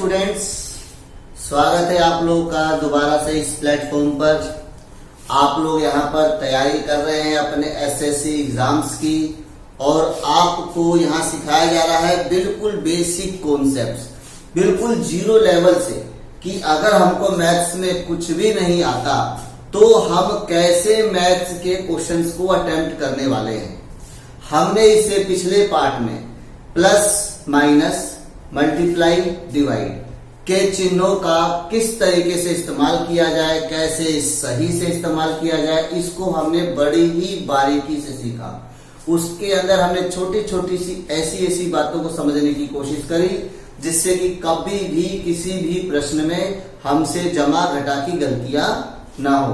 Students, स्वागत है आप लोगों का दोबारा से इस प्लेटफॉर्म पर। आप लोग यहाँ पर तैयारी कर रहे हैं अपने एसएससी एग्जाम्स की और आपको यहाँ सिखाया जा रहा है बिल्कुल बेसिक कॉन्सेप्ट्स, बिल्कुल जीरो लेवल से, कि अगर हमको मैथ्स में कुछ भी नहीं आता तो हम कैसे मैथ्स के क्वेश्चंस को अटेम्प्ट करने वाले हैं। हमने इससे पिछले पार्ट में प्लस माइनस मल्टीप्लाई डिवाइड के चिन्हों का किस तरीके से इस्तेमाल किया जाए, कैसे सही से इस्तेमाल किया जाए, इसको हमने बड़ी ही बारीकी से सीखा। उसके अंदर हमने छोटी छोटी सी ऐसी बातों को समझने की कोशिश करी जिससे कि कभी भी किसी भी प्रश्न में हमसे जमा घटा की गलतियां ना हो।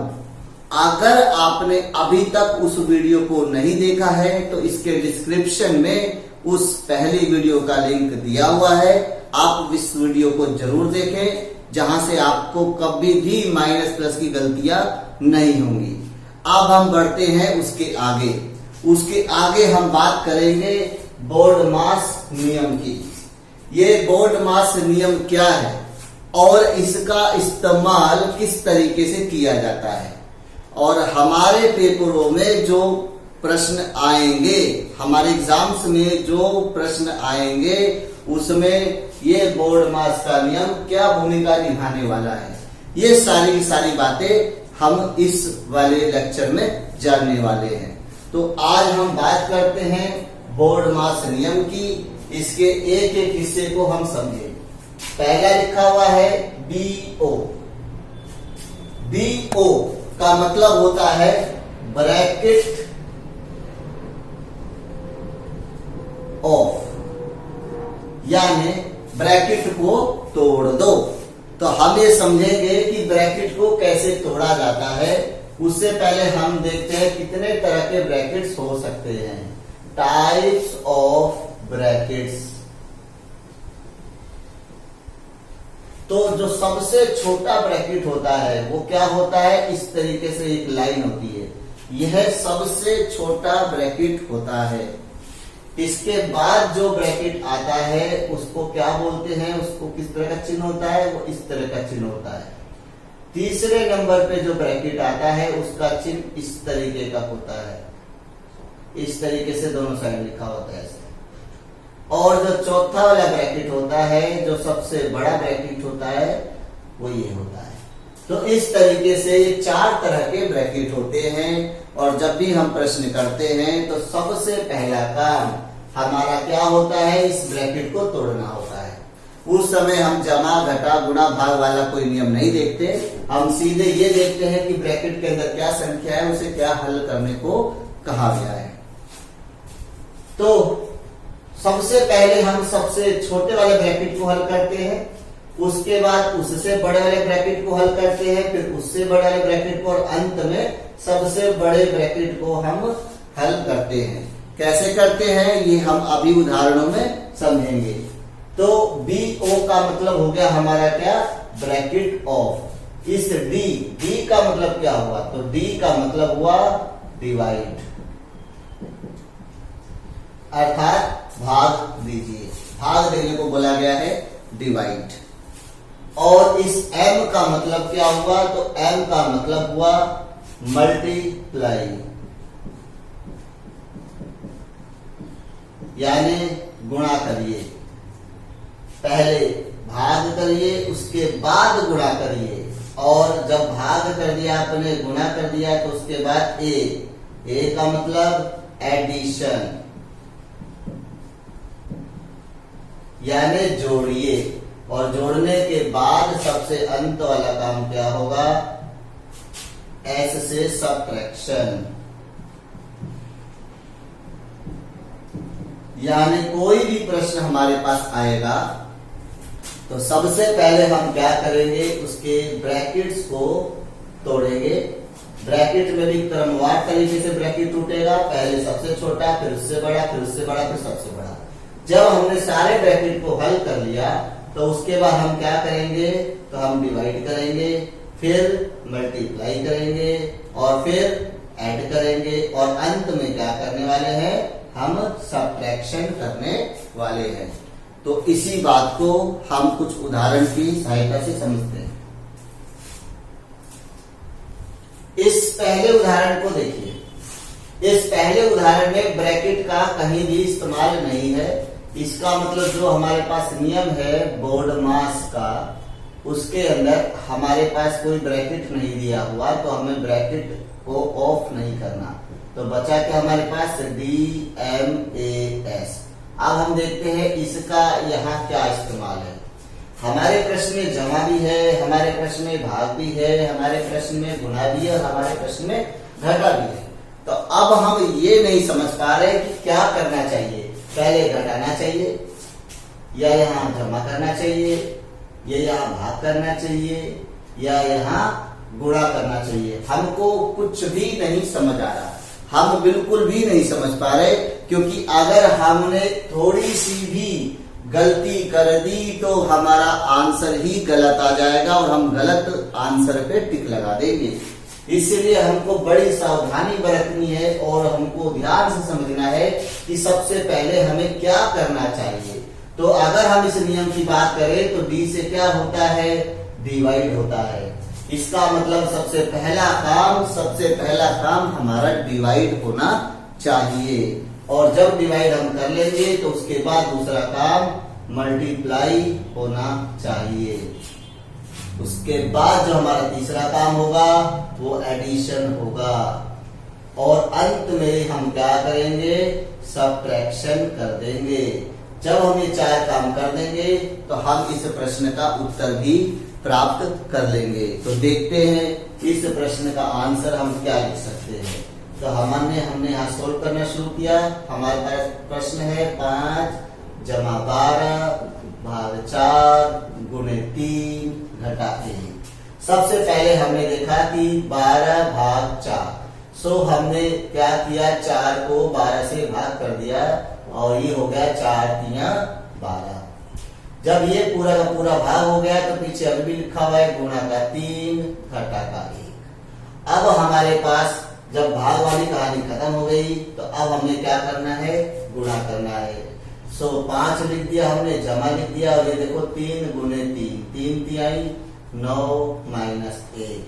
अगर आपने अभी तक उस वीडियो को नहीं देखा है तो इसके डिस्क्रिप्शन में उस पहली वीडियो का लिंक दिया हुआ है, आप इस वीडियो को जरूर देखें, जहां से आपको कभी भी माइनस प्लस की गलतियां नहीं होंगी। अब हम बढ़ते हैं उसके आगे हम बात करेंगे बोर्ड मास नियम की। ये बोर्ड मास नियम क्या है और इसका इस्तेमाल किस तरीके से किया जाता है, और हमारे पेपरों में जो प्रश्न आएंगे, हमारे एग्जाम्स में जो प्रश्न आएंगे, उसमें ये बोर्ड मास का नियम क्या भूमिका निभाने वाला है, ये सारी की सारी बातें हम इस वाले लेक्चर में जानने वाले हैं। तो आज हम बात करते हैं बोर्ड मास नियम की। इसके एक एक हिस्से को हम समझेंगे। पहला लिखा हुआ है BO। BO का मतलब होता है ब्रैकेट ऑफ, यानी ब्रैकेट को तोड़ दो। तो हम ये समझेंगे कि ब्रैकेट को कैसे तोड़ा जाता है। उससे पहले हम देखते हैं कितने तरह के ब्रैकेट्स हो सकते हैं, टाइप्स ऑफ ब्रैकेट्स। तो जो सबसे छोटा ब्रैकेट होता है वो क्या होता है, इस तरीके से एक लाइन होती है, यह सबसे छोटा ब्रैकेट होता है। इसके बाद जो ब्रैकेट आता है उसको क्या बोलते हैं, उसको किस तरह का चिन्ह होता है, वो इस तरह का चिन्ह होता है। तीसरे नंबर पे जो ब्रैकेट आता है उसका चिन्ह इस तरीके का होता है, इस तरीके से दोनों साइड लिखा होता है। और जो चौथा वाला ब्रैकेट होता है, जो सबसे बड़ा ब्रैकेट होता है, वो ये होता है। तो इस तरीके से ये 4 तरह के ब्रैकेट होते हैं। और जब भी हम प्रश्न करते हैं तो सबसे पहला काम हमारा क्या होता है, इस ब्रैकेट को तोड़ना होता है। उस समय हम जमा घटा गुणा भाग वाला कोई नियम नहीं देखते, हम सीधे ये देखते हैं कि ब्रैकेट के अंदर क्या संख्या है, उसे क्या हल करने को कहा गया है। तो सबसे पहले हम सबसे छोटे वाले ब्रैकेट को हल करते हैं, उसके बाद उससे बड़े वाले ब्रैकेट को हल करते हैं, फिर उससे बड़े वाले ब्रैकेट को, और अंत में सबसे बड़े ब्रैकेट को हम हल करते हैं। कैसे करते हैं ये हम अभी उदाहरणों में समझेंगे। तो BO का मतलब हो गया हमारा क्या, ब्रैकेट ऑफ। इस D का मतलब क्या हुआ, तो D का मतलब हुआ डिवाइड, अर्थात भाग दीजिए, भाग देने को बोला गया है डिवाइड। और इस M का मतलब क्या हुआ, तो M का मतलब हुआ मल्टीप्लाई, यानी गुणा करिए। पहले भाग करिए, उसके बाद गुणा करिए, और जब भाग कर दिया आपने, गुणा कर दिया, तो उसके बाद A का मतलब एडिशन, यानी जोड़िए। और जोड़ने के बाद सबसे अंत वाला काम क्या होगा, S से सबट्रैक्शन, यानी कोई भी प्रश्न हमारे पास आएगा तो सबसे पहले हम क्या करेंगे, उसके ब्रैकेट्स को तोड़ेंगे। ब्रैकेट में भी क्रमवार तरीके से ब्रैकेट टूटेगा, पहले सबसे छोटा, फिर उससे बड़ा, फिर उससे बड़ा, फिर सबसे बड़ा। जब हमने सारे ब्रैकेट को हल कर लिया तो उसके बाद हम क्या करेंगे, तो हम डिवाइड करेंगे, फिर मल्टीप्लाई करेंगे, और फिर ऐड करेंगे, और अंत में क्या करने वाले हैं, हम सबट्रैक्शन करने वाले हैं। तो इसी बात को हम कुछ उदाहरण की सहायता से समझते हैं। इस पहले उदाहरण को देखिए। इस पहले उदाहरण में ब्रैकेट का कहीं भी इस्तेमाल नहीं है। इसका मतलब जो हमारे पास नियम है बोर्ड मास का, उसके अंदर हमारे पास कोई ब्रैकेट नहीं दिया हुआ, तो हमें ब्रैकेट को ऑफ नहीं करना। तो बचा क्या हमारे पास DMAS। अब हम देखते हैं इसका यहाँ क्या इस्तेमाल है। हमारे प्रश्न में जमा भी है, हमारे प्रश्न में भाग भी है, हमारे प्रश्न में गुणा भी है और हमारे प्रश्न में घटा भी है। तो अब हम ये नहीं समझ पा रहे कि क्या करना चाहिए, पहले घटाना चाहिए या यहाँ जमा करना चाहिए या यहाँ भाग करना चाहिए या यहाँ गुणा करना चाहिए। हमको कुछ भी नहीं समझ आ रहा, हम बिल्कुल भी नहीं समझ पा रहे, क्योंकि अगर हमने थोड़ी सी भी गलती कर दी तो हमारा आंसर ही गलत आ जाएगा और हम गलत आंसर पे टिक लगा देंगे। इसलिए हमको बड़ी सावधानी बरतनी है और हमको ध्यान से समझना है कि सबसे पहले हमें क्या करना चाहिए। तो अगर हम इस नियम की बात करें तो D से क्या होता है, डिवाइड होता है। इसका मतलब सबसे पहला काम हमारा डिवाइड होना चाहिए, और जब डिवाइड हम कर लेंगे तो उसके बाद दूसरा काम मल्टीप्लाई होना चाहिए। उसके बाद जो हमारा तीसरा काम होगा वो एडिशन होगा, और अंत में हम क्या करेंगे, सब्ट्रैक्शन कर देंगे। जब हम ये 4 काम कर देंगे तो हम इस प्रश्न का उत्तर भी प्राप्त कर लेंगे। तो देखते हैं इस प्रश्न का आंसर हम क्या लिख सकते हैं। तो हमने यहाँ सोल्व करना शुरू किया। हमारे पास प्रश्न है 5 जमा 12 भाग 4 गुणे 3 घटा 1। सबसे पहले हमने देखा कि 12 भाग 4, सो हमने क्या किया, 4 को 12 से भाग कर दिया और ये हो गया 4 तिया 12। जब ये पूरा का पूरा भाग हो गया तो पीछे अब भी लिखा हुआ है गुणा का 3 घटा का 1। अब हमारे पास जब भाग वाली कहानी खत्म हो गई तो अब हमें क्या करना है, गुणा करना है। सो 5 लिख दिया हमने, जमा लिख दिया, और ये देखो 3 गुणे 3, 3 तिहाई 9 माइनस 1।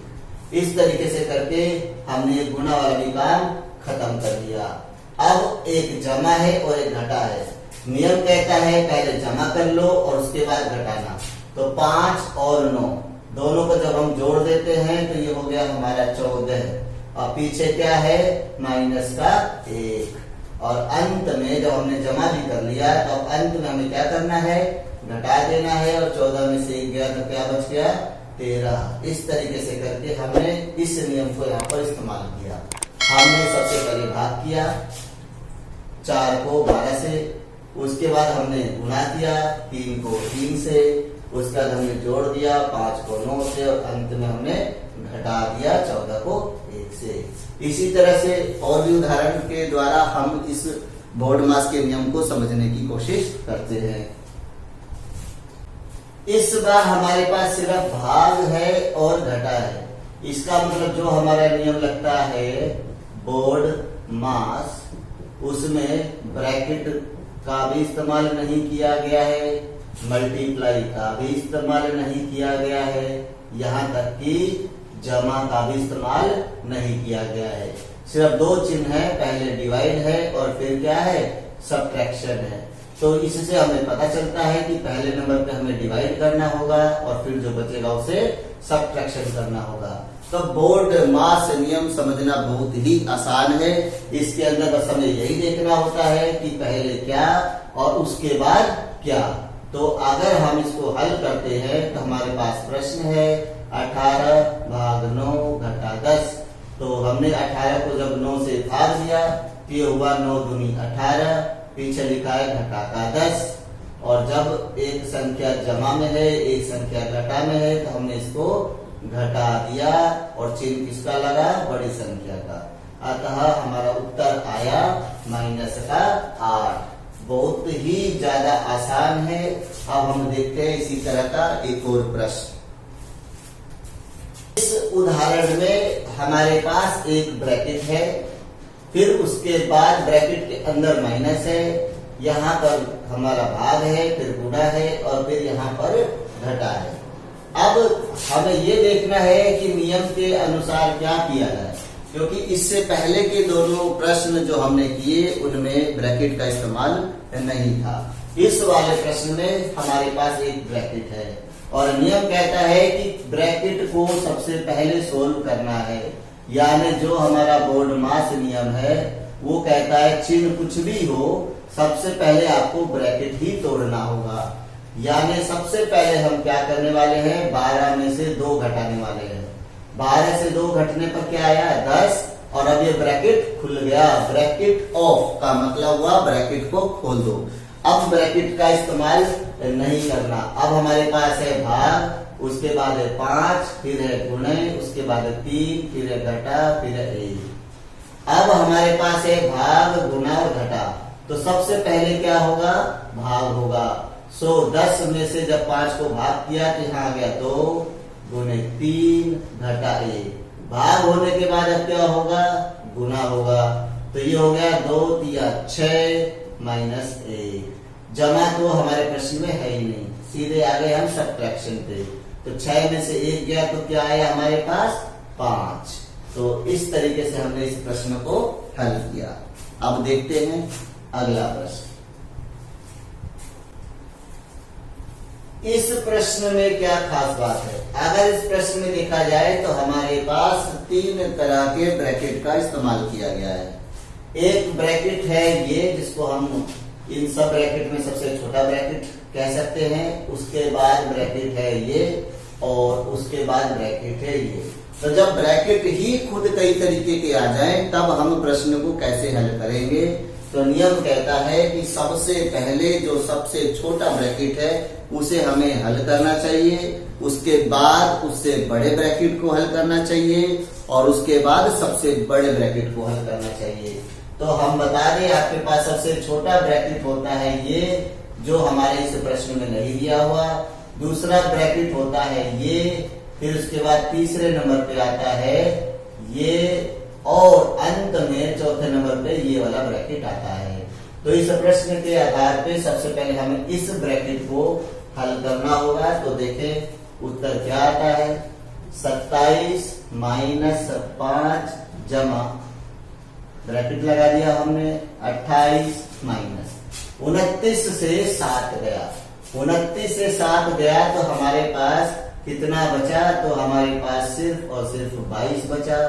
इस तरीके से करके हमने गुणा वाला भी काम खत्म कर दिया। अब एक जमा है और एक घटा है। नियम कहता है पहले जमा कर लो और उसके बाद घटाना। तो 5 और 9 दोनों को जब हम जोड़ देते हैं तो ये हो गया हमारा 14, और पीछे क्या है, माइनस का 1। और अंत में जब हमने जमा भी कर लिया तो अब अंत में हमें क्या करना है, घटा देना है, और 14 में से 1 गया तो क्या बच गया, 13। इस तरीके से करके हमने इस नियम को यहाँ पर इस्तेमाल किया। हमने सबसे पहले भाग किया 4 को 12 से, उसके बाद हमने गुणा किया 3 को 3 से, उसके बाद हमने जोड़ दिया 5 को 9 से, और अंत में हमने घटा दिया 14 को 1 से। इसी तरह से और भी उदाहरण के द्वारा हम इस बोर्ड मास के नियम को समझने की कोशिश करते हैं। इस बार हमारे पास सिर्फ भाग है और घटा है। इसका मतलब जो हमारा नियम लगता है बोर्ड मास, उसमें ब्रैकेट का भी इस्तेमाल नहीं किया गया है, मल्टीप्लाई का भी इस्तेमाल नहीं किया गया है, यहाँ तक कि जमा का भी इस्तेमाल नहीं किया गया है। सिर्फ 2 चिन्ह है, पहले डिवाइड है और फिर क्या है, सब्ट्रैक्शन है। तो इससे हमें पता चलता है कि पहले नंबर पे हमें डिवाइड करना होगा और फिर जो बचेगा उसे सब्ट्रैक्शन करना होगा। तो बोर्ड मास नियम समझना बहुत ही आसान है। इसके अंदर बस हमें यही देखना होता है कि पहले क्या और उसके बाद क्या। तो अगर हम इसको हल करते हैं तो हमारे पास प्रश्न है 18 भाग 9 घटा 10। तो हमने 18 को जब 9 से भाग दिया तो ये हुआ 9 दूनी 18, पीछे लिखा है घटा का 10। और जब एक संख्या जमा में है एक संख्या घटा में है तो हमने इसको घटा दिया और चिन्ह किसका लगा, बड़ी संख्या का। अतः हमारा उत्तर आया माइनस का 8। बहुत ही ज्यादा आसान है। अब हम देखते हैं इसी तरह का एक और प्रश्न। इस उदाहरण में हमारे पास एक ब्रैकेट है, फिर उसके बाद ब्रैकेट के अंदर माइनस है, यहाँ पर हमारा भाग है, फिर गुणा है और फिर यहाँ पर घटा है। अब हमें ये देखना है कि नियम के अनुसार क्या किया जाए, क्योंकि इससे पहले के दोनों प्रश्न जो हमने किए उनमें ब्रैकेट का इस्तेमाल नहीं था। इस वाले प्रश्न में हमारे पास एक ब्रैकेट है और नियम कहता है कि ब्रैकेट को सबसे पहले सोल्व करना है। यानी जो हमारा बोर्ड मास नियम है वो कहता है चिन्ह कुछ भी हो, सबसे पहले आपको ब्रैकेट ही तोड़ना होगा। यानी सबसे पहले हम क्या करने वाले हैं, 12 में से 2 घटाने वाले हैं। 12 से 2 घटने पर क्या आया, 10, और अब ये ब्रैकेट खुल गया। ब्रैकेट ऑफ का मतलब हुआ ब्रैकेट को खोल दो। अब ब्रैकेट का इस्तेमाल नहीं करना। अब हमारे पास है भाग, उसके बाद है 5, फिर है गुणे, उसके बाद है 3, फिर है घटा, फिर है 1। अब हमारे पास है भाग, गुणा और घटा। तो सबसे पहले क्या होगा, भाग होगा। 10 में से जब 5 को भाग किया तो यहाँ आ गया 2 गुणे 3 घटा 1। भाग होने के बाद अब क्या होगा, गुना होगा। तो ये हो गया 2 तिया 6 माइनस 1। जमा तो हमारे प्रश्न में है ही नहीं, सीधे आ गए हम सब्ट्रैक्शन पे। तो 6 में से 1 गया तो क्या आया हमारे पास, 5। तो इस तरीके से हमने इस प्रश्न को हल किया। अब देखते हैं अगला प्रश्न। इस प्रश्न में क्या खास बात है, अगर इस प्रश्न में देखा जाए तो हमारे पास 3 तरह के ब्रैकेट का इस्तेमाल किया गया है। एक ब्रैकेट है ये, जिसको हम इन सब ब्रैकेट में सबसे छोटा ब्रैकेट कह सकते हैं। उसके बाद ब्रैकेट है ये और उसके बाद ब्रैकेट है ये। तो जब ब्रैकेट ही खुद कई तरीके के आ जाएं तब हम प्रश्न को कैसे हल करेंगे। तो नियम कहता है कि सबसे पहले जो सबसे छोटा ब्रैकेट है उसे हमें हल करना चाहिए, उसके बाद उससे बड़े ब्रैकेट को हल करना चाहिए और उसके बाद सबसे बड़े ब्रैकेट को हल करना चाहिए। तो हम बता दें आपके पास सबसे छोटा ब्रैकेट होता है ये, जो हमारे इस प्रश्न में नहीं दिया हुआ। दूसरा ब्रैकेट होता है ये, फिर उसके बाद तीसरे नंबर पे आता है ये और अंत में चौथे नंबर पे ये वाला ब्रैकेट आता है। तो इस प्रश्न के आधार पे सबसे पहले हमें इस ब्रैकेट को हल करना होगा। तो देखें उत्तर क्या आता है, 27 माइनस 5 जमा ब्रैकेट लगा दिया हमने 28 माइनस 29 से 7 गया। 29 से 7 गया तो हमारे पास कितना बचा, तो हमारे पास सिर्फ और सिर्फ 22 बचा।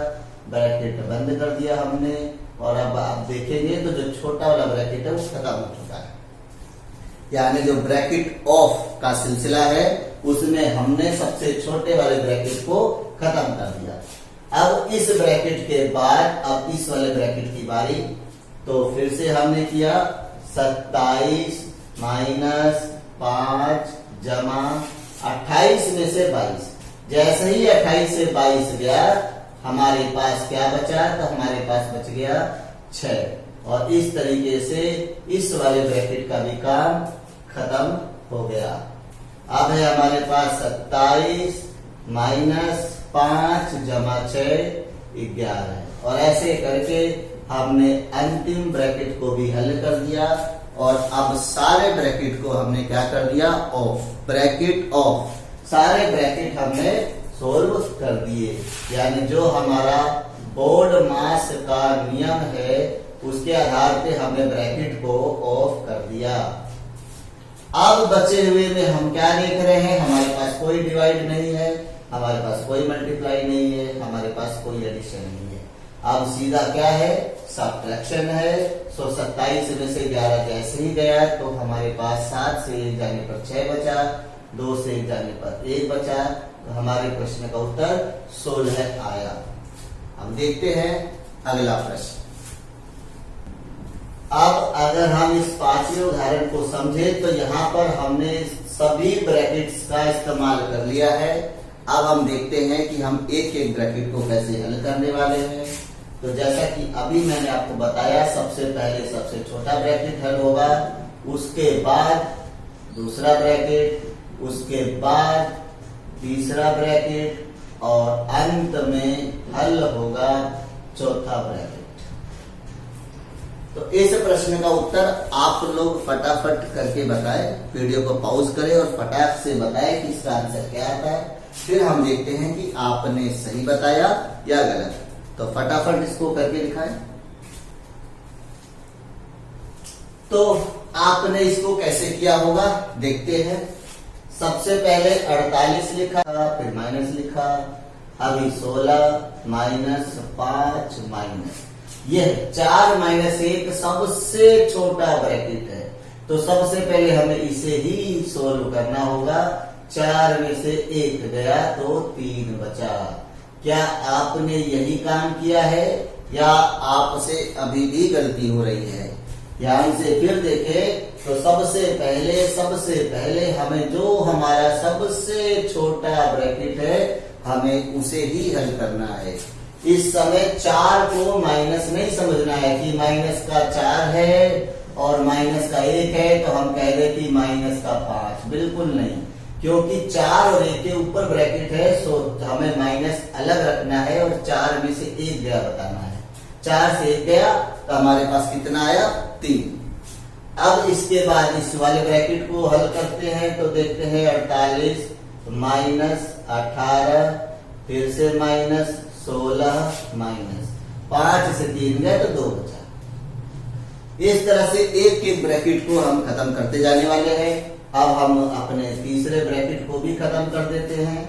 ब्रैकेट बंद कर दिया हमने और अब आप देखेंगे तो जो छोटा वाला ब्रैकेट है वो खत्म हो चुका है। यानी जो ब्रैकेट ऑफ का सिलसिला है उसमें हमने सबसे छोटे वाले ब्रैकेट को खत्म कर दिया। अब इस ब्रैकेट के बाद अब इस वाले ब्रैकेट की बारी। तो फिर से हमने किया 27 माइनस 5 जमा 28 में से 22। जैसे ही 28 से 22 गया हमारे पास क्या बचा, तो हमारे पास बच गया 6। और इस तरीके से इस वाले ब्रैकेट का भी काम खत्म हो गया। अब है हमारे पास 27 माइनस 5 जमा 6 11। और ऐसे करके हमने अंतिम ब्रैकेट को भी हल कर दिया और अब सारे ब्रैकेट को हमने क्या कर दिया, ऑफ, ब्रैकेट ऑफ। सारे ब्रैकेट हमने सोल्व कर दिए। यानी जो हमारा बोर्ड मास का नियम है उसके आधार पे हमने ब्रैकेट को ऑफ कर दिया। अब बचे हुए में हम क्या देख रहे हैं, हमारे पास कोई डिवाइड नहीं है, हमारे पास कोई मल्टीप्लाई नहीं है, हमारे पास कोई एडिशन नहीं है। अब सीधा क्या है, सब्ट्रैक्शन है। 27 में से 11 जैसे ही गया तो हमारे पास 7 से 1 जाने पर 6 बचा, 2 से 1 जाने पर 1 बचा। तो हमारे प्रश्न का उत्तर 16 आया। हम देखते हैं अगला प्रश्न। अब अगर हम इस 5वें उदाहरण को समझे तो यहाँ पर हमने सभी ब्रैकेट्स का इस्तेमाल कर लिया है। अब हम देखते हैं कि हम एक एक ब्रैकेट को कैसे हल करने वाले हैं। तो जैसा कि अभी मैंने आपको बताया, सबसे पहले सबसे छोटा ब्रैकेट हल होगा, उसके बाद दूसरा ब्रैकेट, उसके बाद तीसरा ब्रैकेट और अंत में हल होगा चौथा ब्रैकेट। तो इस प्रश्न का उत्तर आप लोग फटाफट करके बताएं, वीडियो को पॉज करें और फटाक से बताएं कि इसका आंसर क्या आता है। फिर हम देखते हैं कि आपने सही बताया या गलत। तो फटाफट इसको करके दिखाएं। तो आपने इसको कैसे किया होगा देखते हैं। सबसे पहले 48 लिखा, फिर माइनस लिखा, अभी 16 माइनस 5 माइनस, यह 4 माइनस 1 सबसे छोटा ब्रैकेट है। तो सबसे पहले हमें इसे ही सोल्व करना होगा। 4 में से 1 गया तो 3 बचा। क्या आपने यही काम किया है या आपसे अभी भी गलती हो रही है? ध्यान से फिर देखें तो सबसे पहले हमें जो हमारा सबसे छोटा ब्रैकेट है हमें उसे ही हल करना है। इस समय 4 को माइनस नहीं समझना है कि माइनस का 4 है और माइनस का 1 है तो हम कह दे कि माइनस का 5, बिल्कुल नहीं, क्योंकि 4 और 1 के ऊपर ब्रैकेट है। सो हमें माइनस अलग रखना है और 4 में से 1 गया बताना है। 4 से 1 गया तो हमारे पास कितना आया? 3। अब इसके बाद इस वाले ब्रैकेट को हल करते हैं तो देखते हैं 48 माइनस 18, फिर से माइनस 16 माइनस 5 से 3 गए तो 2 बचा। इस तरह से एक एक ब्रैकेट को हम खत्म करते जाने वाले हैं। अब हम अपने तीसरे ब्रैकेट को भी खत्म कर देते हैं।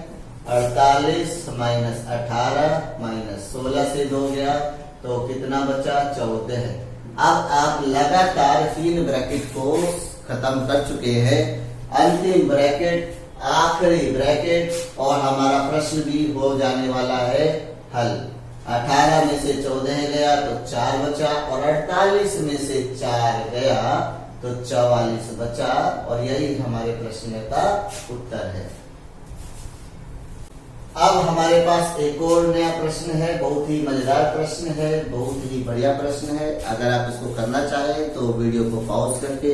48 माइनस 18 माइनस 16 से 2 गया तो कितना बचा? 14 है। अब आप लगातार 3 ब्रैकेट को खत्म कर चुके हैं। अंतिम ब्रैकेट, आखिरी ब्रैकेट और हमारा प्रश्न भी हो जाने वाला है हल। 18 में से 14 गया तो 4 बचा और 48 में से 4 गया तो 44 बचा और यही हमारे प्रश्न का उत्तर है। अब हमारे पास एक और नया प्रश्न है, बहुत ही मजेदार प्रश्न है, बहुत ही बढ़िया प्रश्न है। अगर आप इसको करना चाहें तो वीडियो को पॉज करके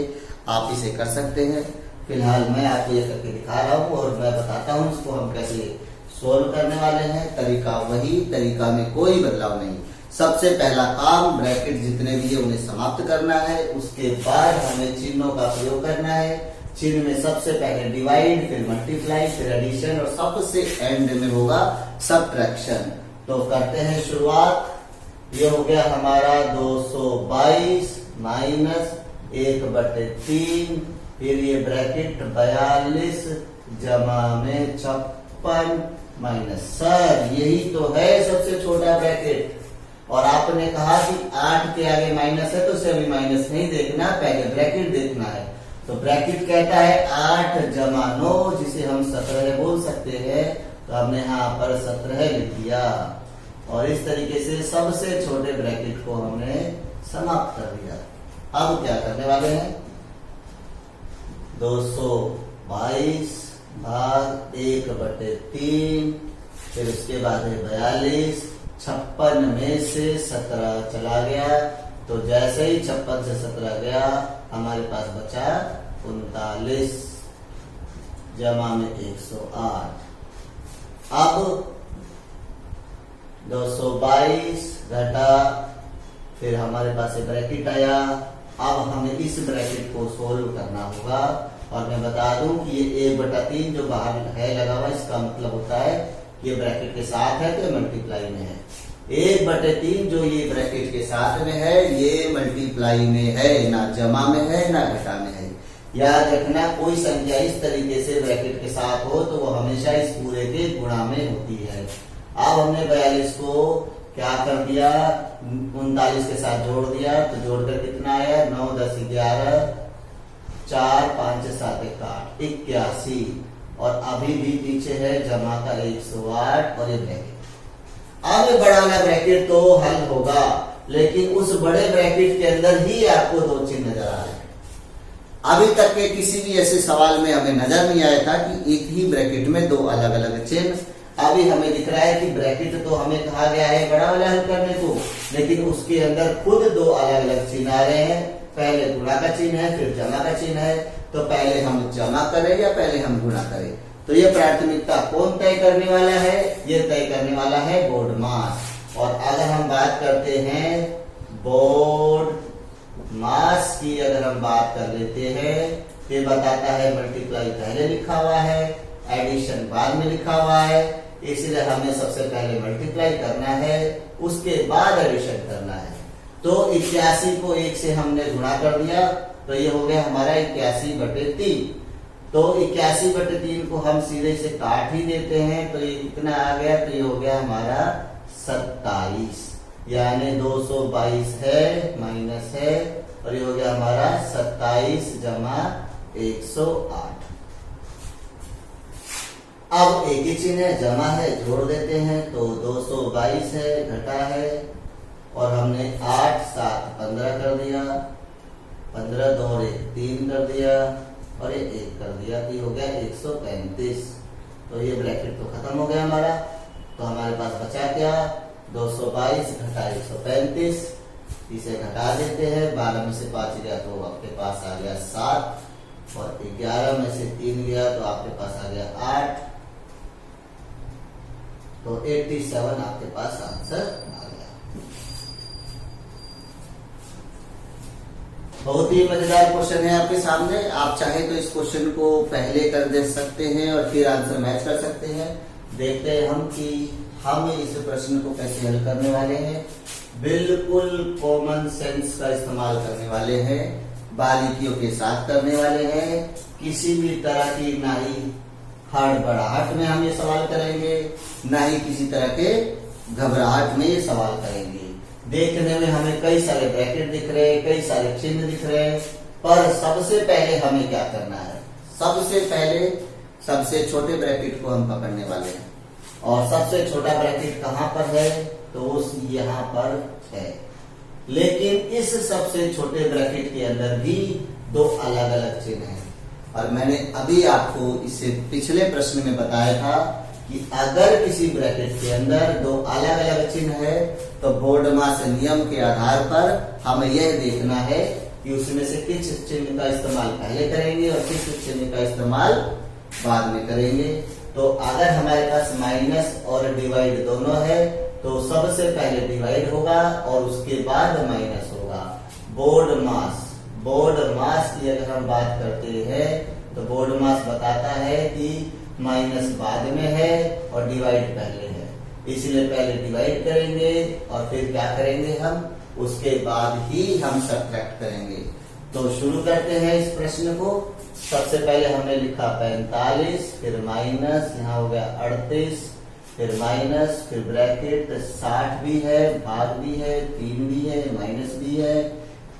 आप इसे कर सकते हैं। फिलहाल मैं आपको ये करके दिखा रहा हूँ और मैं बताता हूँ इसको हम कैसे सोल्व करने वाले हैं। तरीका वही, तरीका में कोई बदलाव नहीं। सबसे पहला काम, ब्रैकेट जितने भी है उन्हें समाप्त करना है। उसके बाद हमें चिन्हों का प्रयोग करना है। चिन्ह में सबसे पहले डिवाइड, फिर मल्टीप्लाई, फिर एडिशन और सबसे एंड में होगा सब्ट्रैक्शन। तो करते हैं शुरुआत। ये हो गया हमारा 222 माइनस 1/3, फिर ये ब्रैकेट 42 जमा में 56 माइनस। सर यही तो है सबसे छोटा ब्रैकेट और आपने कहा कि 8 के आगे माइनस है तो उसे अभी माइनस नहीं देखना, पहले ब्रैकेट देखना है। तो ब्रैकेट कहता है 8 जमा 9, जिसे हम 17 बोल सकते हैं। तो हमने यहाँ पर 17 लिख दिया और इस तरीके से सबसे छोटे ब्रैकेट को हमने समाप्त कर दिया। अब क्या करने वाले हैं? 222 भाग 1/3, फिर उसके बाद है 42, 56 में से 17 चला गया तो जैसे ही 56 से 17 गया हमारे पास बचा 39 जमा में 108। अब 222 घटा, फिर हमारे पास ये ब्रैकेट आया। अब हमें इस ब्रैकेट को सोल्व करना होगा और मैं बता दूं कि ये 1/3 जो बाहर है लगा हुआ, इसका मतलब होता है ये ब्रैकेट के साथ है तो मल्टीप्लाई में है। 1/3 जो ये ब्रैकेट के साथ में है ये मल्टीप्लाई में है, ना जमा में है ना घटा में है। याद रखना, कोई संख्या इस तरीके से ब्रैकेट के साथ हो तो वो हमेशा इस पूरे के गुणा में होती है। अब हमने 42 को क्या कर दिया? 39 के साथ जोड़ दिया तो जोड़कर कितना आया? 9 10 11, 4 5 7 8, 81 और अभी भी पीछे है जमा का 108 और ये ब्रैकेट। अब ये बड़ा वाला ब्रैकेट तो हल होगा, लेकिन उस बड़े ब्रैकेट के अंदर ही आपको 2 चिन्ह नजर आ रहे हैं। अभी तक के किसी भी ऐसे सवाल में हमें नजर नहीं आया था कि एक ही ब्रैकेट में 2 अलग अलग चिन्ह। अभी हमें दिख रहा है कि ब्रैकेट तो हमें कहा गया है बड़ा वाला हल करने को, लेकिन उसके अंदर खुद 2 अलग अलग चिन्ह आ रहे हैं। पहले गुणा का चिन्ह है, फिर जमा का चिन्ह है। तो पहले हम जमा करें या पहले हम गुणा करें? तो ये प्राथमिकता कौन तय करने वाला है? ये तय करने वाला है बोर्ड मास। और अगर हम बात करते हैं बोर्ड मास की अगर हम बात कर लेते हैं, ये बताता है मल्टीप्लाई पहले लिखा हुआ है, एडिशन बाद में लिखा हुआ है, इसलिए हमें सबसे पहले मल्टीप्लाई करना है, उसके बाद एडिशन करना है। तो 81 को 1 से हमने गुणा कर दिया, तो ये हो गया हमारा 81/3। तो 81/3 को हम सीधे से काट ही देते हैं, तो ये कितना आ गया, तो ये हो गया हमारा 27, यानी 222 है माइनस है, और ये हो गया हमारा 27 जमा 108। अब एक ही चिन्ह है, जमा है, जोड़ देते हैं, तो 222 है, घटा है, और हमने 8 7 15 कर दिया, 15 2 और 1 3 कर दिया, और ये 1 कर दिया, तो हो गया 135। तो ये ब्रैकेट तो खत्म हो गया हमारा। तो हमारे पास बचा क्या, 222 घटा 135, इसे घटा देते हैं, 12 में से 5 गया तो आपके पास आ गया 7, और 11 में से 3 गया तो आपके पास आ गया 8, तो 87 आपके पास आंसर आ गया। बहुत ही मजेदार क्वेश्चन है आपके सामने। आप चाहे तो इस क्वेश्चन को पहले कर दे सकते हैं और फिर आंसर मैच कर सकते हैं। देखते हैं हम कि हम इस प्रश्न को कैसे हल करने वाले हैं। बिल्कुल कॉमन सेंस का इस्तेमाल करने वाले हैं, बारीकियों के साथ करने वाले हैं। किसी भी तरह की ना ही हड़बड़ाहट में हम ये सवाल करेंगे, ना ही किसी तरह के घबराहट में ये सवाल करेंगे। देखने में हमें कई सारे ब्रैकेट दिख रहे हैं, कई सारे चिन्ह दिख रहे हैं, पर सबसे पहले हमें क्या करना है, सबसे पहले सबसे छोटे ब्रैकेट को हम पकड़ने वाले हैं। और सबसे छोटा ब्रैकेट कहाँ पर है, तो उस यहाँ पर है। लेकिन इस सबसे छोटे ब्रैकेट के अंदर भी दो अलग अलग चिन्ह हैं, और मैंने अभी आपको इससे पिछले प्रश्न में बताया था कि अगर किसी ब्रैकेट के अंदर दो अलग अलग चिन्ह है तो बोर्डमास नियम के आधार पर हमें यह देखना है कि उसमें से किस चिन्ह का इस्तेमाल पहले करेंगे और किस चिन्ह का इस्तेमाल बाद में करेंगे। तो अगर हमारे पास माइनस और डिवाइड दोनों है तो सबसे पहले डिवाइड होगा और उसके बाद माइनस होगा। बोर्ड मास की अगर हम बात करते हैं तो बोर्ड मास बताता है कि माइनस बाद में है और डिवाइड पहले है, इसलिए पहले डिवाइड करेंगे और फिर क्या करेंगे हम, उसके बाद ही हम सब्ट्रैक्ट करेंगे। तो शुरू करते हैं इस प्रश्न को। सबसे पहले हमने लिखा 45, फिर माइनस, यहाँ हो गया 38, फिर माइनस, फिर ब्रैकेट 60 भी है, भाग भी है, 3 भी है, माइनस भी है,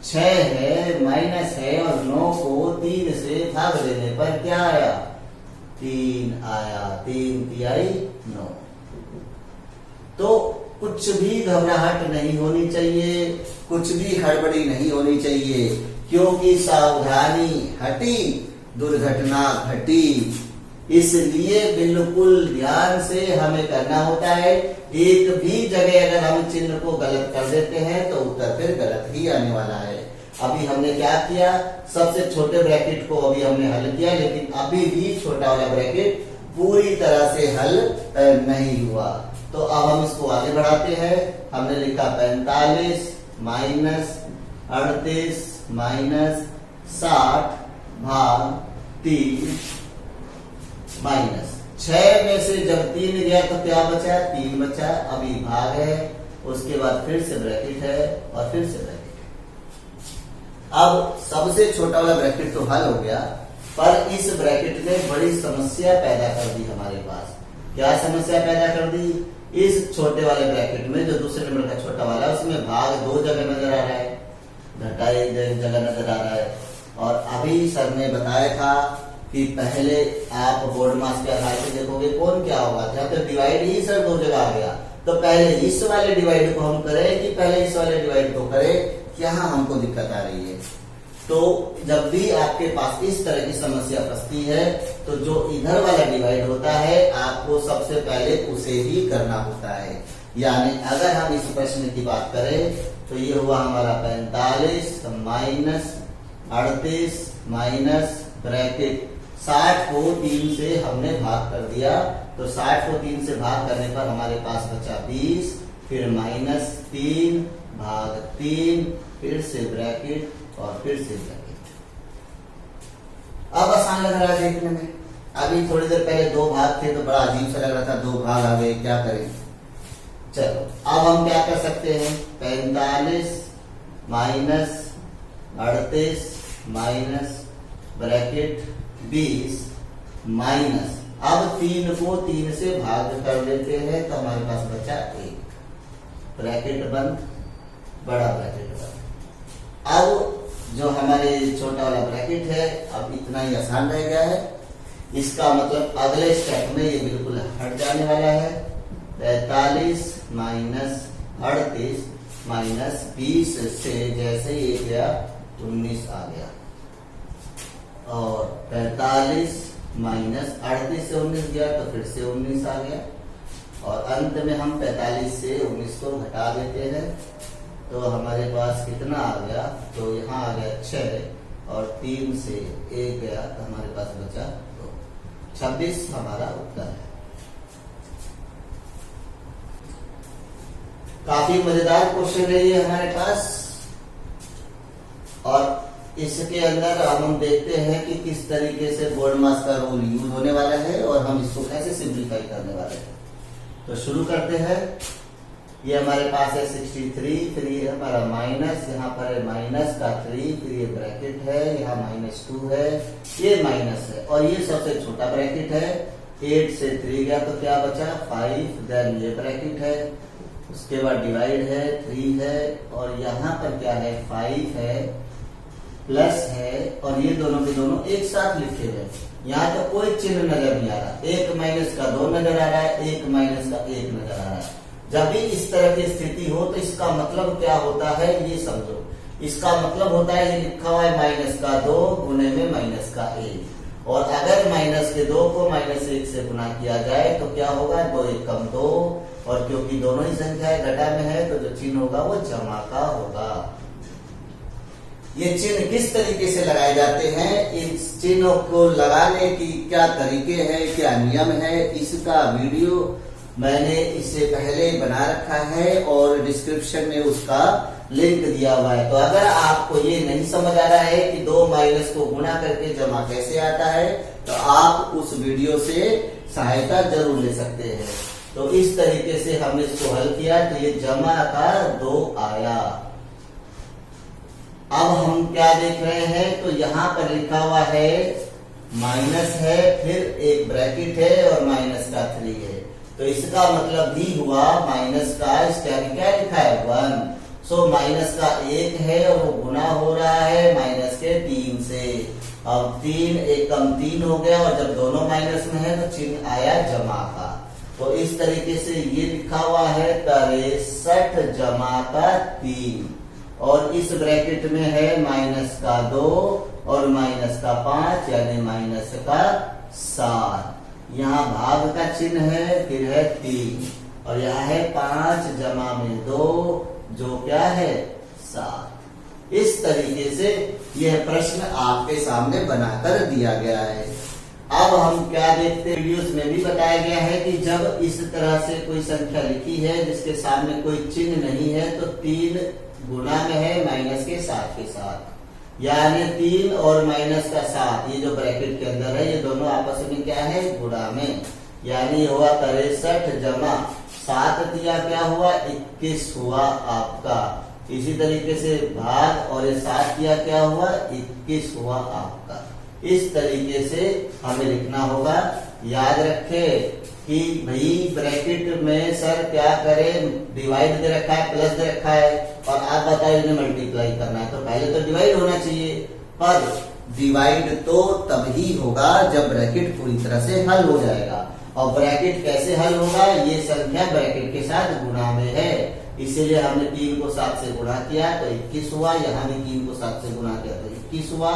6 है, माइनस है, और 9 को 3 से भाग देने पर क्या आया, 3 आया, 3 तिहाई 9। तो कुछ भी घबराहट नहीं होनी चाहिए, कुछ भी हड़बड़ी नहीं होनी चाहिए, क्योंकि सावधानी हटी दुर्घटना घटी। इसलिए बिल्कुल ध्यान से हमें करना होता है। एक भी जगह अगर हम चिन्ह को गलत कर देते हैं तो उत्तर फिर गलत ही आने वाला है। अभी हमने क्या किया, सबसे छोटे ब्रैकेट को अभी हमने हल किया, लेकिन अभी भी छोटा वाला ब्रैकेट पूरी तरह से हल नहीं हुआ। तो अब हम इसको आगे बढ़ाते हैं। हमने लिखा 45 माइनस 38 माइनस 60 भाग 3 माइनस 6 में से जब 3 गया तो क्या बचा, 3 बचा। अभी भाग है, उसके बाद फिर से ब्रैकेट है और फिर से ब्रैकेट। अब सबसे छोटा वाला ब्रैकेट तो हल हो गया, पर इस ब्रैकेट ने बड़ी समस्या पैदा कर दी हमारे पास। क्या समस्या पैदा कर दी, इस छोटे वाले ब्रैकेट में जो दूसरे नंबर का छोटा वाला उसमें भाग 2 जगह नजर आ रहा है, घटा 1 जगह नजर आ रहा है। और अभी सर ने बताया था कि पहले आप बोर्ड मास के आधार से देखोगे कौन क्या होगा। जहाँ तो डिवाइड ही सर 2 जगह आ गया, तो पहले इस वाले डिवाइड को हम करें कि पहले इस वाले डिवाइड को करें, यहाँ हमको दिक्कत आ रही है। तो जब भी आपके पास इस तरह की समस्या फंसती है तो जो इधर वाला डिवाइड होता है आपको सबसे पहले उसे ही करना होता है। यानी अगर हम इस प्रश्न की बात करें तो ये हुआ हमारा 45 माइनस 38 माइनस ब्रैकेट 60 को 3 से हमने भाग कर दिया, तो 60 को 3 से भाग करने पर हमारे पास बचा 20, फिर माइनस 3 भाग 3, फिर से ब्रैकेट और फिर से ब्रैकेट। अब आसान लग रहा है देखने में। अभी थोड़ी देर पहले दो भाग थे तो बड़ा अजीब सा लग रहा था, दो भाग आ गए, क्या करें। चलो अब हम क्या कर सकते हैं, 45 माइनस 38 माइनस ब्रैकेट 20 माइनस, अब 3 को 3 से भाग कर देते हैं तो हमारे पास बचा 1, ब्रैकेट बंद, बड़ा ब्रैकेट बंद। अब जो हमारे छोटा वाला ब्रैकेट है अब इतना ही आसान रह गया है। इसका मतलब अगले स्टेप में ये बिल्कुल हट जाने वाला है। 45 माइनस 38 माइनस 20 से जैसे ये गया 19 आ गया, और 45 माइनस 38 से 19 गया तो फिर से 19 आ गया, और अंत में हम 45 से 19 को घटा देते हैं तो हमारे पास कितना आ गया, तो यहाँ आ गया 6 और 3 से 1 गया तो हमारे पास बचा 2, 26 हमारा उत्तर है। काफी मजेदार क्वेश्चन है ये हमारे पास, और इसके अंदर हम देखते हैं कि किस तरीके से बोर्डमास का रूल यूज होने वाला है और हम इसको कैसे सिंप्लीफाई करने वाले हैं। तो शुरू करते हैं। ये हमारे पास है 63, फिर ये हमारा माइनस, यहाँ पर है माइनस का 3, फिर ये ब्रैकेट है, यहाँ -2 है, ये माइनस है, और ये सबसे छोटा ब्रैकेट है। 8 से 3 गया तो क्या बचा 5, देन ये ब्रैकेट है, उसके बाद डिवाइड है 3 है, और यहाँ पर क्या है 5 है, प्लस है, और ये दोनों के दोनों एक साथ लिखे हुए। यहाँ तो कोई चिन्ह नजर नहीं आ रहा, 1 माइनस का 2 नजर आ रहा है, 1 माइनस का 1 नजर आ रहा है। जब भी इस तरह की स्थिति हो तो इसका मतलब क्या होता है ये समझो। इसका मतलब होता है ये लिखा हुआ है माइनस का 2 गुने में माइनस का 1, और अगर माइनस के 2 को -1 से गुना किया जाए तो क्या होगा, 2 एकम 2, और क्योंकि दोनों ही संख्या घटा में है तो जो चिन्ह होगा वो जमा का होगा। ये चिन्ह किस तरीके से लगाए जाते हैं, इस चिन्ह को लगाने की क्या तरीके हैं, क्या नियम है, इसका वीडियो मैंने इससे पहले बना रखा है और डिस्क्रिप्शन में उसका लिंक दिया हुआ है। तो अगर आपको ये नहीं समझ आ रहा है कि 2 माइनस को गुणा करके जमा कैसे आता है तो आप उस वीडियो से सहायता जरूर ले सकते हैं। तो इस तरीके से हमने इसको हल किया तो ये जमा का 2 आया। अब हम क्या देख रहे हैं, तो यहाँ पर लिखा हुआ है माइनस है, फिर एक ब्रैकेट है और माइनस का 3 है, तो इसका मतलब भी हुआ माइनस का, इसके आगे क्या लिखा है 1, सो माइनस का 1 है और वो गुना हो रहा है माइनस के 3 से। अब 3 एकम 3 हो गया, और जब दोनों माइनस में है तो चिन्ह आया जमा का। तो इस तरीके से ये लिखा हुआ है 63 जमा का 3, और इस ब्रैकेट में है माइनस का 2 और माइनस का 5 यानी माइनस का 7। यहाँ भाग का चिन्ह है, फिर है 3, और यहाँ है 5 जमा में 2 जो क्या है 7। इस तरीके से यह प्रश्न आपके सामने बनाकर दिया गया है। अब हम क्या देखते हैं, वीडियोस में भी बताया गया है कि जब इस तरह से कोई संख्या लिखी है जिसके सामने कोई चिन्ह नहीं है तो 3 गुना में है माइनस के 7 के साथ, यानी 3 और माइनस का 7, ये जो ब्रैकेट के अंदर है ये दोनों आपस में क्या है गुणा में, यानी हुआ 63 जमा 7 दिया क्या हुआ 21 हुआ आपका। इसी तरीके से भाग और ये 7 दिया क्या हुआ 21 हुआ आपका। इस तरीके से हमें लिखना होगा। याद रखे कि भाई ब्रैकेट में सर क्या करें, डिवाइड दे रखा है, प्लस दे रखा है, और आप बताइए इन्हें मल्टीप्लाई करना है तो पहले तो डिवाइड होना चाहिए, पर डिवाइड तो तभी होगा जब ब्रैकेट पूरी तरह से हल हो जाएगा। और ब्रैकेट कैसे हल होगा, ये संख्या ब्रैकेट के साथ गुणा में है, इसीलिए हमने 3 को 7 से गुणा किया तो 21 हुआ, यहाँ भी 3 को 7 से गुणा किया तो 21 हुआ,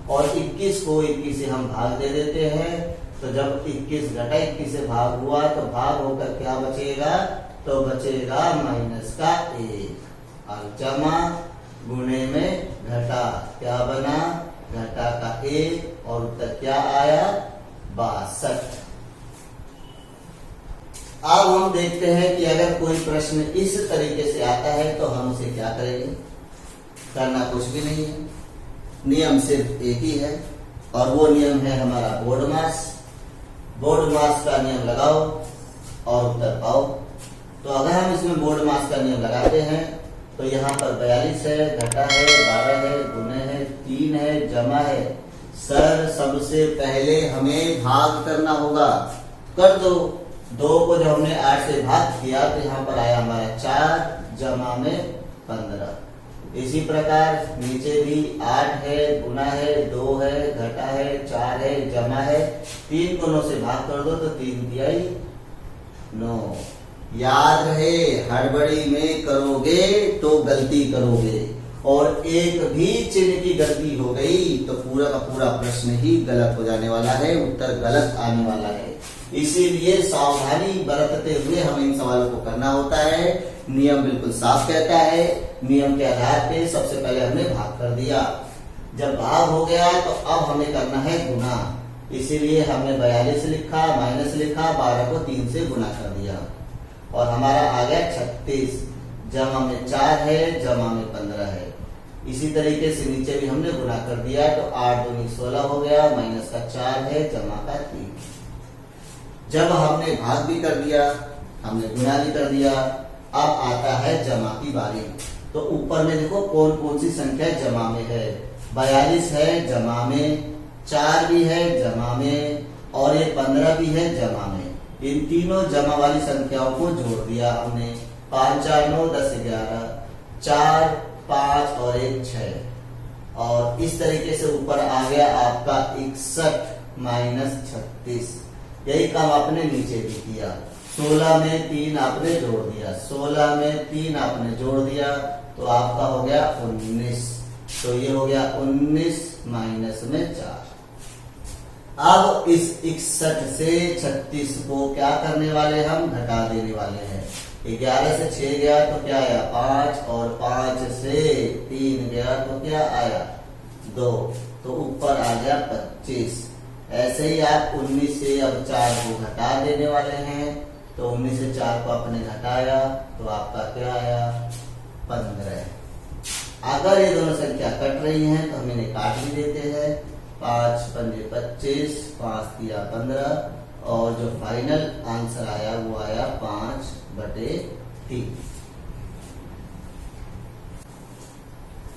और 21 को 21 से हम भाग दे देते हैं, तो जब 21 घटा 21 से भाग हुआ तो भाग होकर क्या बचेगा, तो बचेगा माइनस का 1, और जमा गुणे में घटा क्या बना घटा का 1, और उत्तर क्या आया 62। अब हम देखते हैं कि अगर कोई प्रश्न इस तरीके से आता है तो हम उसे क्या करेंगे, करना कुछ भी नहीं है, नियम सिर्फ एक ही है और वो नियम है हमारा बोर्ड मास। बोर्ड मास का नियम लगाओ और उत्तर पाओ। तो अगर हम इसमें बोर्ड मास का नियम लगाते हैं तो यहाँ पर 42 है, घटा है, 12 है, गुणे है, 3 है, जमा है। सर सबसे पहले हमें भाग करना होगा। कर दो। 2 को जब हमने 8 से भाग किया तो यहाँ पर आया हमारा 4 जमा में 15। इसी प्रकार नीचे भी 8 है, गुना है, 2 है, घटा है, 4 है, जमा है। 3 को 9 से भाग कर दो तो 3 दिया 9। याद रहे, हड़बड़ी में करोगे तो गलती करोगे और एक भी चिन्ह की गलती हो गई तो पूरा का पूरा प्रश्न ही गलत हो जाने वाला है, उत्तर गलत आने वाला है। इसीलिए सावधानी बरतते हुए हमें इन सवालों को करना होता है। नियम बिल्कुल साफ कहता है, नियम के आधार पे सबसे पहले हमने भाग कर दिया। जब भाग हो गया तो अब हमें करना है गुना। इसीलिए हमने 42 लिखा, माइनस लिखा, 12 को 3 से गुना कर दिया और हमारा आ गया 36। जमा में 4 है, जमा में 15 है। इसी तरीके से नीचे भी हमने गुना कर दिया तो 8 दूनी 16 हो गया, माइनस का 4 है, जमा का 3। जब हमने भाग भी कर दिया, हमने गुना भी कर दिया, अब आता है जमा की बारी। तो ऊपर में देखो कौन कौन सी संख्या जमा में है। 42 है जमा में, 4 भी है जमा में और ये 15 भी है जमा में। इन तीनों जमा वाली संख्याओं को जोड़ दिया हमने। 5 4 9 10 11, 4 5 और 1 6 और इस तरीके से ऊपर आ गया आपका 61 माइनस 36। यही काम आपने नीचे भी किया। 16 में 3 आपने जोड़ दिया, 16 में 3 आपने जोड़ दिया तो आपका हो गया 19। तो ये हो गया 19 माइनस में 4। अब इस 61 से 36 को क्या करने वाले हम, घटा देने वाले हैं। 11 से 6 गया तो क्या आया 5 और 5 से 3 गया तो क्या आया 2, तो ऊपर आ गया 25। ऐसे ही आप 19 से अब 4 को घटा देने वाले हैं तो 19 से 4 को आपने घटाया तो आपका क्या आया 15। अगर ये दोनों संख्या कट रही हैं तो हम इन्हें काट भी देते हैं। 5 पंजे 25, 5 दिया 15 और जो फाइनल आंसर आया वो आया 5/3।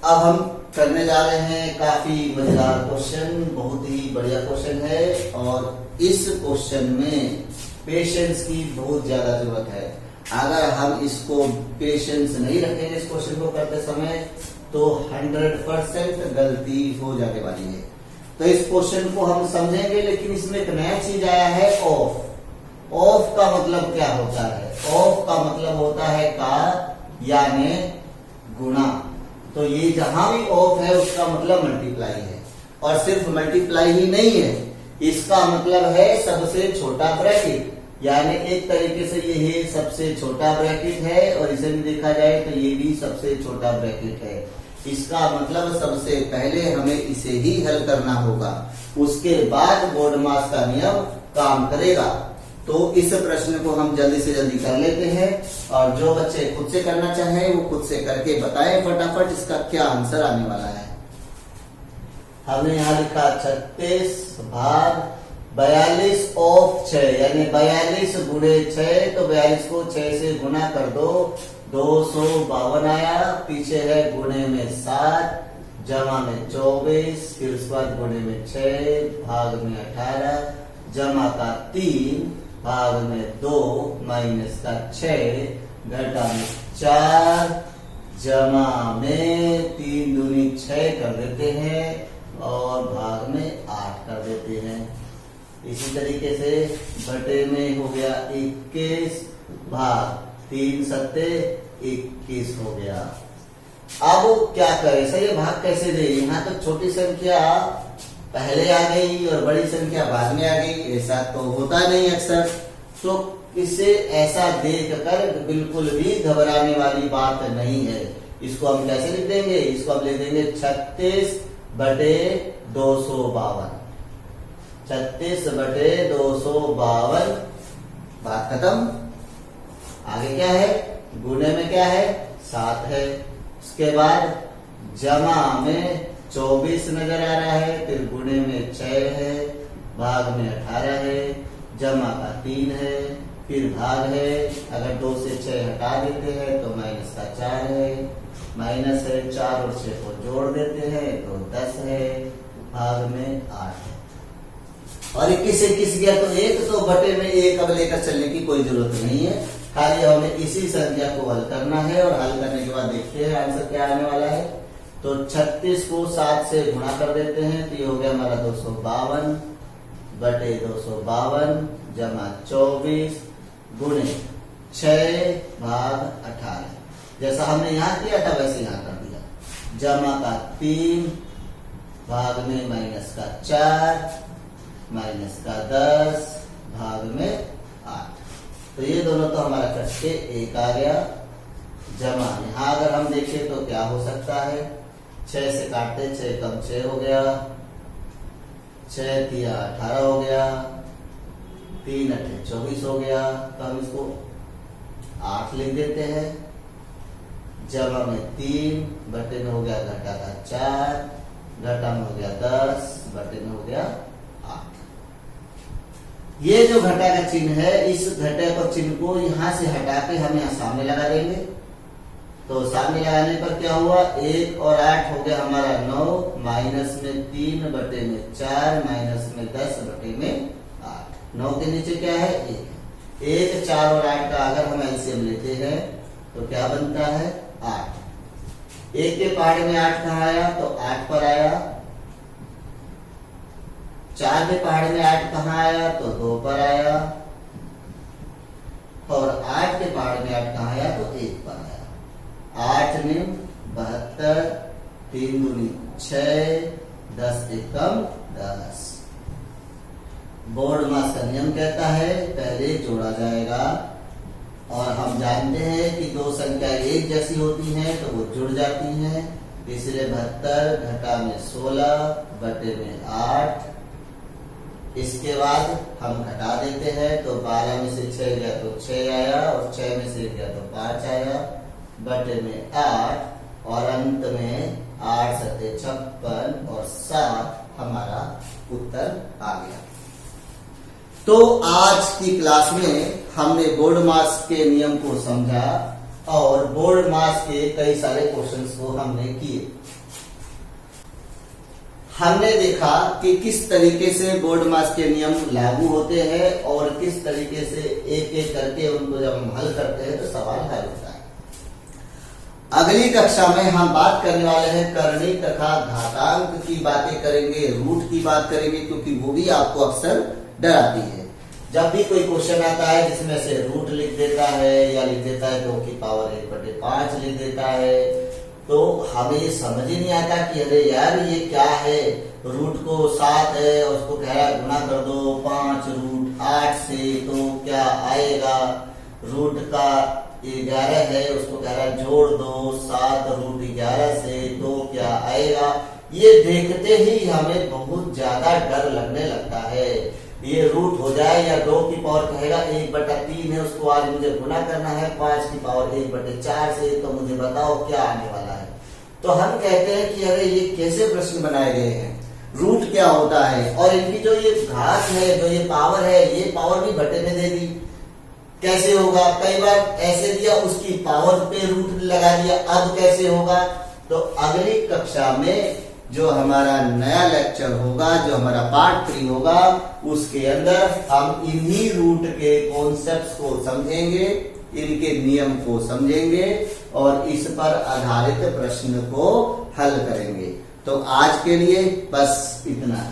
अब हम करने जा रहे हैं काफी मजेदार क्वेश्चन, बहुत ही बढ़िया क्वेश्चन है और इस क्वेश्चन में पेशेंस की बहुत ज्यादा जरूरत है। अगर हम इसको पेशेंस नहीं रखेंगे इस क्वेश्चन को करते समय तो 100% गलती हो जाने वाली है। तो इस क्वेश्चन को हम समझेंगे, लेकिन इसमें एक नया चीज आया है ऑफ। ऑफ का मतलब क्या होता है? ऑफ का मतलब होता है का यानी गुणा। तो ये जहां भी ऑफ है उसका मतलब मल्टीप्लाई है और सिर्फ मल्टीप्लाई ही नहीं है, इसका मतलब है सबसे छोटा ब्रैकेट। यानी एक तरीके से ये सबसे छोटा ब्रैकेट है और इसे भी देखा जाए तो ये भी सबसे छोटा ब्रैकेट है। इसका मतलब सबसे पहले हमें इसे ही हल करना होगा, उसके बाद बोर्ड मास का नियम काम करेगा। तो इस प्रश्न को हम जल्दी से जल्दी कर लेते हैं और जो बच्चे खुद से करना चाहें वो खुद से करके बताएं फटाफट इसका क्या आंसर आने वाला है। हमने यहाँ लिखा 36 भाग 42 ऑफ 6, यानी 42 गुणे 6, तो 42 को 6 से गुना कर दो, 252 आया। पीछे है गुणे में 7, जमा में 24, फिर उसके बाद गुणे में 6, भाग में 18, जमा का 3, भाग में 2, माइनस का 6, घटा में 4, जमा में 3 दूनी 6 कर देते हैं और भाग में 8 कर देते हैं। इसी तरीके से बटे में हो गया 21, भाग 3 सत्ते 21 हो गया। अब क्या करें, सही भाग कैसे दे? यहाँ तो छोटी संख्या पहले आ गई और बड़ी संख्या बाद में आ गई, ऐसा तो होता नहीं अक्सर। तो इसे ऐसा देखकर बिल्कुल भी घबराने वाली बात नहीं है। इसको हम कैसे लिख देंगे? इसको हम लिख देंगे 36/252। 36/252, बात खत्म। आगे क्या है? गुणे में क्या है? 7 है। उसके बाद जमा में 24 नजर आ रहा है, फिर गुणे में 6 है, भाग में 18 है, जमा का 3 है, फिर भाग है, अगर 2 से 6 हटा देते हैं तो माइनस का 4 है, माइनस है, 4 और 6 को जोड़ देते हैं तो 10 है, भाग में 8 है। और 21 से 21 गया तो 1, तो बटे में 1 अब लेकर चलने की कोई जरूरत नहीं है, खाली हमें इसी संख्या को हल करना है। और हल करने के बाद देखते हैं आंसर क्या आने वाला है। तो 36 को 7 से गुणा कर देते हैं तो ये हो गया हमारा 252 बटे 252 जमा 24 गुणे 6 भाग 18, जैसा हमने यहाँ किया था वैसे यहाँ कर दिया, जमा का 3 भाग में माइनस का 4 माइनस का 10 भाग में 8। तो ये दोनों तो हमारा कट के 1 आ गया, जमा यहाँ अगर हम देखें तो क्या हो सकता है, 6 से काटते 6 कम 6 हो गया, 6 तिया 18 हो गया, 3 अठे 24 हो गया, तो हम इसको 8 लिख देते हैं, जमा में 3 बटे में हो गया घटा का 4, घटा में हो गया 10 बटे में हो गया 8। ये जो घटा का चिन्ह है, इस घटा का चिन्ह को यहां से हटा के हम यहाँ सामने लगा देंगे। तो सामने लगाने पर क्या हुआ, 1 और 8 हो गया हमारा 9, माइनस में 3 बटे में 4 माइनस में 10 बटे में 8। 9 के नीचे क्या है, 1, 4 और 8 का अगर हम एलसीएम लेते हैं तो क्या बनता है 8। 1 के पहाड़े में 8 कहाँ आया, तो 8 पर आया। 4 के पहाड़े में 8 कहाँ आया, तो 2 पर आया। और 8 के पहाड़े में 8 कहाँ आया, तो 1 पर आया। 8 निम 72, 3 दूनी 6, 10 एकम 10। बोर्ड मास का नियम कहता है पहले जोड़ा जाएगा, और हम जानते हैं कि दो संख्या एक जैसी होती हैं तो वो जुड़ जाती हैं, इसलिए 72 घटा में 16 बटे में 8। इसके बाद हम घटा देते हैं तो 12 में से 6 गया तो 6 आया, और 6 में से गया तो 5 आया, बटे में 8, और अंत में 8 सत्ते 56 और 7 हमारा उत्तर आ गया। तो आज की क्लास में हमने बोर्ड मास के नियम को समझा और बोर्ड मास के कई सारे क्वेश्चंस को हमने किए। हमने देखा कि किस तरीके से बोर्ड मास के नियम लागू होते हैं और किस तरीके से एक एक करके उनको जब हम हल करते हैं तो सवाल हल होता है। अगली कक्षा में हम बात करने वाले हैं करनी तथा घातांक की बातें करेंगे, रूट की बात करेंगे, क्योंकि वो भी आपको अक्सर डराती है। जब भी कोई क्वेश्चन आता है जिसमें से रूट लिख देता है या लिख देता है 2 की पावर 1/5 लिख देता है, तो हमें ये समझ ही नहीं आता कि अरे यार ये क्या है। रूट को 7 है उसको कह रहा है गुणा कर दो 5 रूट 8 से, तो क्या आएगा। रूट का 11 है उसको कह रहा है जोड़ दो 7 रूट 11 से, तो क्या आएगा। ये देखते ही हमें बहुत ज्यादा डर लगने लगता है। ये रूट हो जाए या 2 की पावर कहेगा 1/3 है, उसको आज मुझे गुना करना है 5 की पावर 1/4 से, तो मुझे बताओ क्या आने वाला है। तो हम कहते हैं कि अरे ये कैसे प्रश्न बनाए गए हैं, रूट क्या होता है, और इनकी जो ये घात है, जो ये पावर है, ये पावर भी बटे में दे दी, कैसे होगा। कई बार ऐसे दिया उसकी पावर पे रूट लगा दिया, अब कैसे होगा। तो अगली कक्षा में जो हमारा नया लेक्चर होगा, जो हमारा पार्ट 3 होगा, उसके अंदर हम इन्हीं रूट के कॉन्सेप्ट्स को समझेंगे, इनके नियम को समझेंगे और इस पर आधारित प्रश्न को हल करेंगे। तो आज के लिए बस इतना।